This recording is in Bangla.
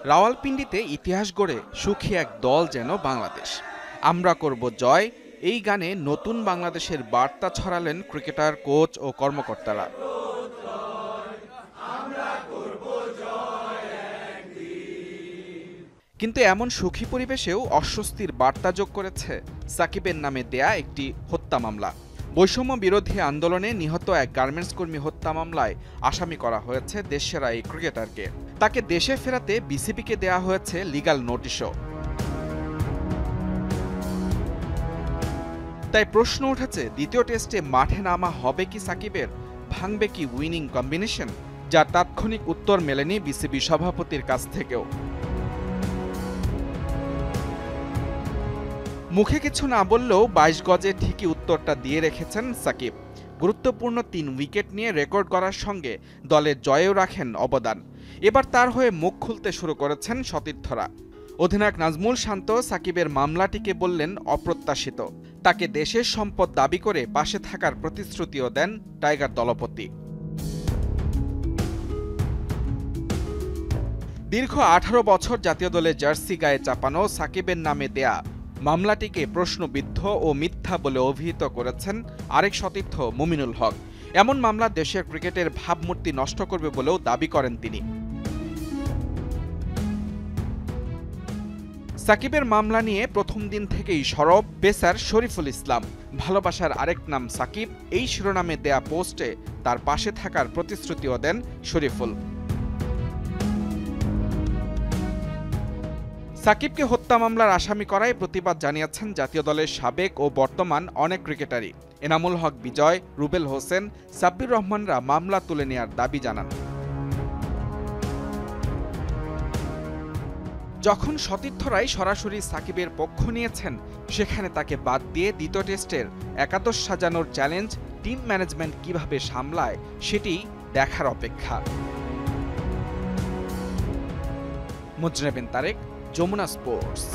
রাওয়ালপিন্ডিতে ইতিহাস গড়ে সুখী এক দল যেন বাংলাদেশ। আমরা করব জয়, এই গানে নতুন বাংলাদেশের বার্তা ছড়ালেন ক্রিকেটার, কোচ ও কর্মকর্তারা। কিন্তু এমন সুখী পরিবেশেও অস্বস্তির বার্তা যোগ করেছে সাকিবের নামে দেয়া একটি হত্যা মামলা। বৈষম্য বিরোধী আন্দোলনে নিহত এক গার্মেন্টস কর্মী হত্যা মামলায় আসামি করা হয়েছে দেশসেরা এই ক্রিকেটারকে। তাকে দেশে ফেরাতে বিসিবিকে দেয়া হয়েছে লিগ্যাল নোটিশও। তাই প্রশ্ন উঠেছে, দ্বিতীয় টেস্টে মাঠে নামা হবে কি সাকিবের? ভাঙবে কি উইনিং কম্বিনেশন? যার তাৎক্ষণিক উত্তর মেলেনি বিসিবি সভাপতির কাছ থেকেও। মুখে কিছু না বললেও ২২ গজে ঠিকই উত্তরটা দিয়ে রেখেছেন সাকিব। গুরুত্বপূর্ণ ৩ উইকেট নিয়ে রেকর্ড করার সঙ্গে দলের জয়েও রাখেন অবদান। এবার তার হয়ে মুখ খুলতে শুরু করেছেন সতীর্থরা। অধিনায়ক নাজমুল শান্ত সাকিবের মামলাটিকে বললেন অপ্রত্যাশিত। তাকে দেশের সম্পদ দাবি করে পাশে থাকার প্রতিশ্রুতিও দেন টাইগার দলপতি। দীর্ঘ ১৮ বছর জাতীয় দলের জার্সি গায়ে চাপানো সাকিবের নামে দেয়া মামলাটিকে প্রশ্নবিদ্ধ ও মিথ্যা বলে অভিহিত করেছেন আরেক সতীর্থ মুমিনুল হক। এমন মামলা দেশের ক্রিকেটের ভাবমূর্তি নষ্ট করবে বলেও দাবি করেন তিনি। সাকিবের মামলা নিয়ে প্রথম দিন থেকেই সরব পেসার শরীফুল ইসলাম। ভালোবাসার আরেক নাম সাকিব, এই শিরোনামে দেয়া পোস্টে তার পাশে থাকার প্রতিশ্রুতিও দেন শরীফুল। সাকিবকে হত্যা মামলার আসামি করায় প্রতিবাদ জানিয়েছেন জাতীয় দলের সাবেক ও বর্তমান অনেক ক্রিকেটারই। এনামুল হক বিজয়, রুবেল হোসেন, সাব্বির রহমানরা মামলা তুলে নেয়ার দাবি জানান। যখন সতীর্থরাই সরাসরি সাকিবের পক্ষ নিয়েছেন, সেখানে তাকে বাদ দিয়ে দ্বিতীয় টেস্টের একাদশ সাজানোর চ্যালেঞ্জ টিম ম্যানেজমেন্ট কিভাবে সামলায় সেটি দেখার অপেক্ষা। মুজরে বিন তারেক, যমুনা স্পোর্টস।